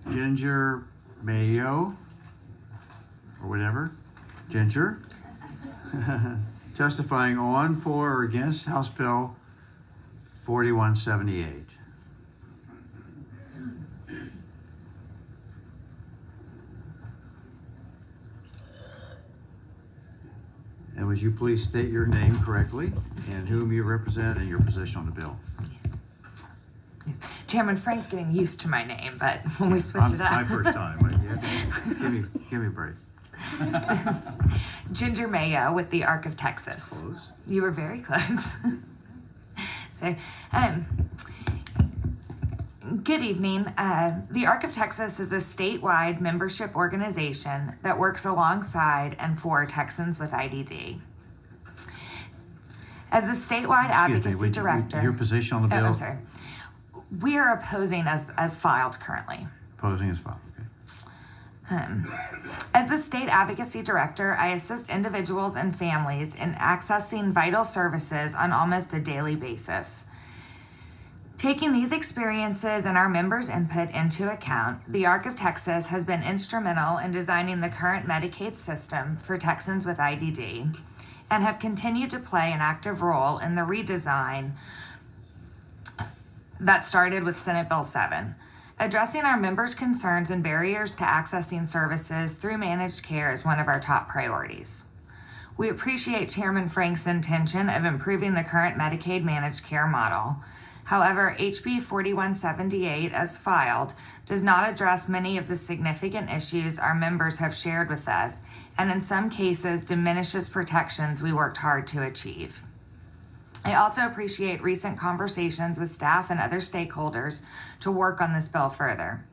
Ginger Mayo, or whatever, Ginger, testifying on, for, or against House Bill 4178. And would you please state your name correctly and whom you represent and your position on the bill? Chairman Frank's getting used to my name, but when we switch it up. My first time. Give me a break. Ginger Mayo with the Arc of Texas. Close. You were very close. So, good evening. The Arc of Texas is a statewide membership organization that works alongside and for Texans with IDD. As the statewide advocacy director. Your position on the bill? I'm sorry. We are opposing as filed currently. Opposing as filed, okay. As the state advocacy director, I assist individuals and families in accessing vital services on almost a daily basis. Taking these experiences and our members' input into account, the Arc of Texas has been instrumental in designing the current Medicaid system for Texans with IDD and have continued to play an active role in the redesign that started with Senate Bill 7. Addressing our members' concerns and barriers to accessing services through managed care is one of our top priorities. We appreciate Chairman Frank's intention of improving the current Medicaid managed care model. However, HB 4178, as filed, does not address many of the significant issues our members have shared with us, and in some cases diminishes protections we worked hard to achieve. I also appreciate recent conversations with staff and other stakeholders to work on this bill further.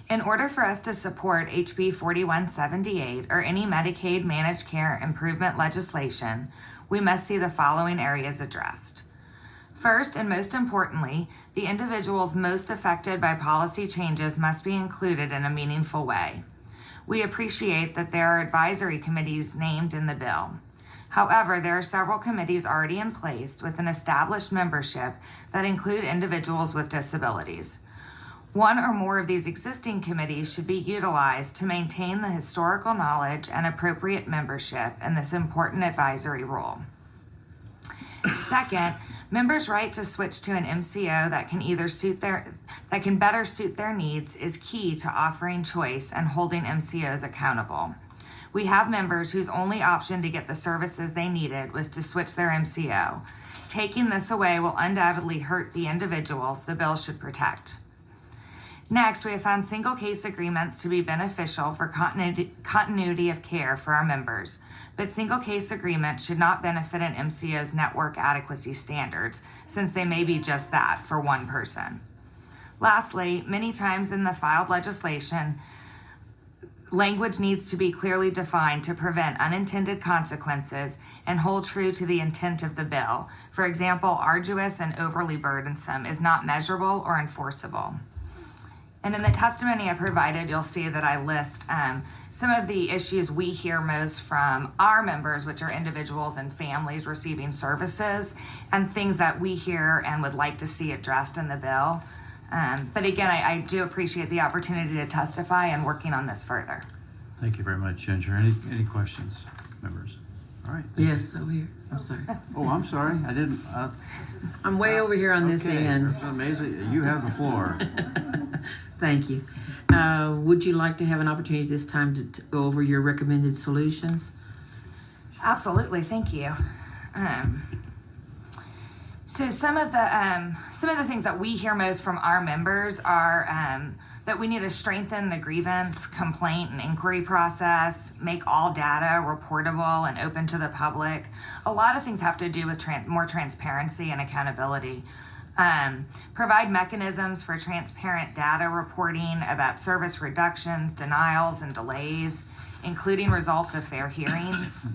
In order for us to support HB 4178 or any Medicaid managed care improvement legislation, we must see the following areas addressed. First, and most importantly, the individuals most affected by policy changes must be included in a meaningful way. We appreciate that there are advisory committees named in the bill. However, there are several committees already in place with an established membership that include individuals with disabilities. One or more of these existing committees should be utilized to maintain the historical knowledge and appropriate membership in this important advisory role. Second, members' right to switch to an MCO that can better suit their needs is key to offering choice and holding MCOs accountable. We have members whose only option to get the services they needed was to switch their MCO. Taking this away will undoubtedly hurt the individuals the bill should protect. Next, we have found single case agreements to be beneficial for continuity of care for our members, but single case agreements should not benefit an MCO's network adequacy standards, since they may be just that for one person. Lastly, many times in the filed legislation, language needs to be clearly defined to prevent unintended consequences and hold true to the intent of the bill. For example, arduous and overly burdensome is not measurable or enforceable. And in the testimony I provided, you'll see that I list some of the issues we hear most from our members, which are individuals and families receiving services, and things that we hear and would like to see addressed in the bill. But again, I do appreciate the opportunity to testify and working on this further. Thank you very much, Ginger. Any questions, members? All right. Yes, over here. I'm sorry. Oh, I'm sorry. I didn't. I'm way over here on this end. That's amazing. You have the floor. Thank you. Would you like to have an opportunity this time to go over your recommended solutions? Absolutely, thank you. So some of the things that we hear most from our members are that we need to strengthen the grievance, complaint, and inquiry process, make all data reportable and open to the public. A lot of things have to do with more transparency and accountability. Provide mechanisms for transparent data reporting about service reductions, denials, and delays, including results of fair hearings.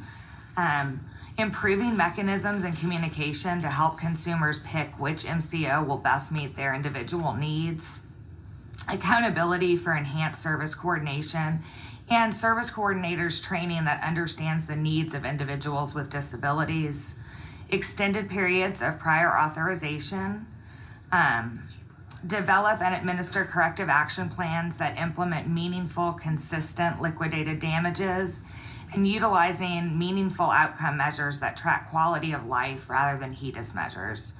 Improving mechanisms and communication to help consumers pick which MCO will best meet their individual needs. Accountability for enhanced service coordination and service coordinators training that understands the needs of individuals with disabilities. Extended periods of prior authorization. develop and administer corrective action plans that implement meaningful, consistent liquidated damages, and utilizing meaningful outcome measures that track quality of life rather than HEDIS measures.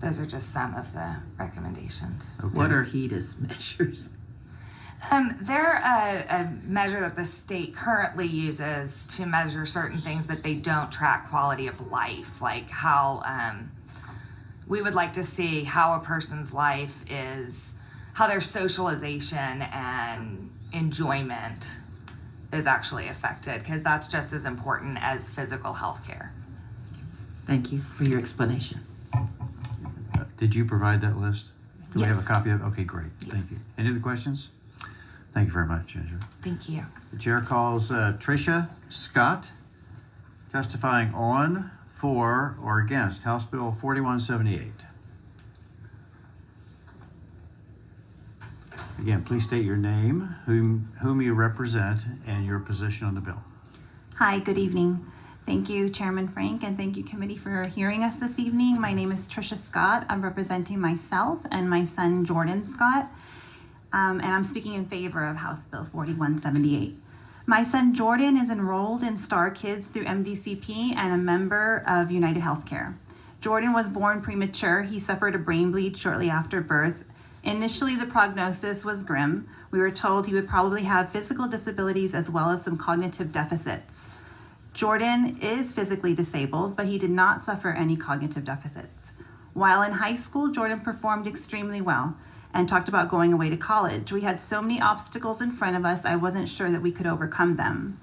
Those are just some of the recommendations. Okay. What are HEDIS measures? They're a measure that the state currently uses to measure certain things, but they don't track quality of life, like how we would like to see how a person's life is, how their socialization and enjoyment is actually affected, because that's just as important as physical health care. Thank you for your explanation. Did you provide that list? Do we have a Yes. copy of it? Okay, great. Thank Yes. you. Any other questions? Thank you very much, Ginger. Thank you. The chair calls Trisha Scott, testifying on, for, or against House Bill 4178. Again, please state your name, whom you represent, and your position on the bill. Hi, good evening. Thank you, Chairman Frank, and thank you, committee, for hearing us this evening. My name is Trisha Scott. I'm representing myself and my son, Jordan Scott, and I'm speaking in favor of House Bill 4178. My son, Jordan, is enrolled in Star Kids through MDCP and a member of United Healthcare. Jordan was born premature. He suffered a brain bleed shortly after birth. Initially, the prognosis was grim. We were told he would probably have physical disabilities as well as some cognitive deficits. Jordan is physically disabled, but he did not suffer any cognitive deficits. While in high school, Jordan performed extremely well and talked about going away to college. We had so many obstacles in front of us, I wasn't sure that we could overcome them.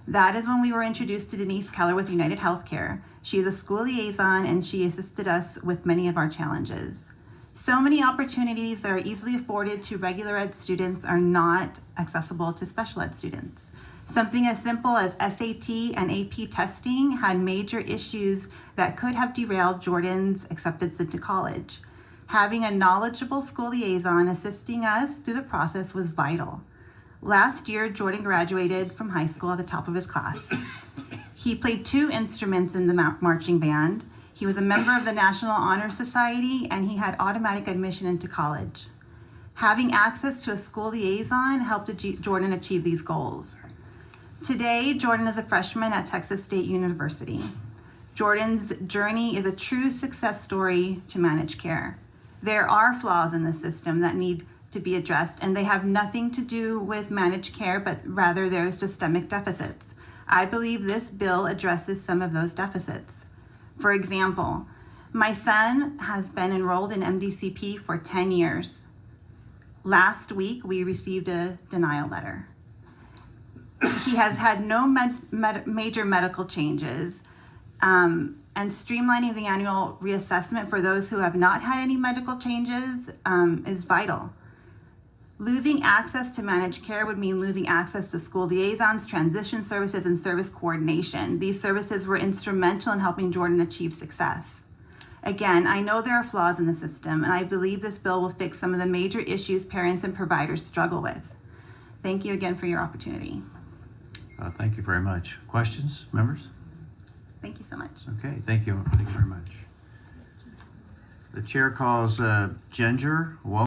That is when we were introduced to Denise Keller with United Healthcare. She is a school liaison and she assisted us with many of our challenges. So many opportunities that are easily afforded to regular ed students are not accessible to special ed students. Something as simple as SAT and AP testing had major issues that could have derailed Jordan's acceptance into college. Having a knowledgeable school liaison assisting us through the process was vital. Last year, Jordan graduated from high school at the top of his class. He played 2 instruments in the marching band. He was a member of the National Honor Society, and he had automatic admission into college. Having access to a school liaison helped Jordan achieve these goals. Today, Jordan is a freshman at Texas State University. Jordan's journey is a true success story to managed care. There are flaws in the system that need to be addressed, and they have nothing to do with managed care, but rather their systemic deficits. I believe this bill addresses some of those deficits. For example, my son has been enrolled in MDCP for 10 years. Last week, we received a denial letter. He has had no major medical changes, and streamlining the annual reassessment for those who have not had any medical changes is vital. Losing access to managed care would mean losing access to school liaisons, transition services, and service coordination. These services were instrumental in helping Jordan achieve success. Again, I know there are flaws in the system, and I believe this bill will fix some of the major issues parents and providers struggle with. Thank you again for your opportunity. Thank you very much. Questions, members? Thank you so much. Okay, thank you. Thank you very much. The chair calls Ginger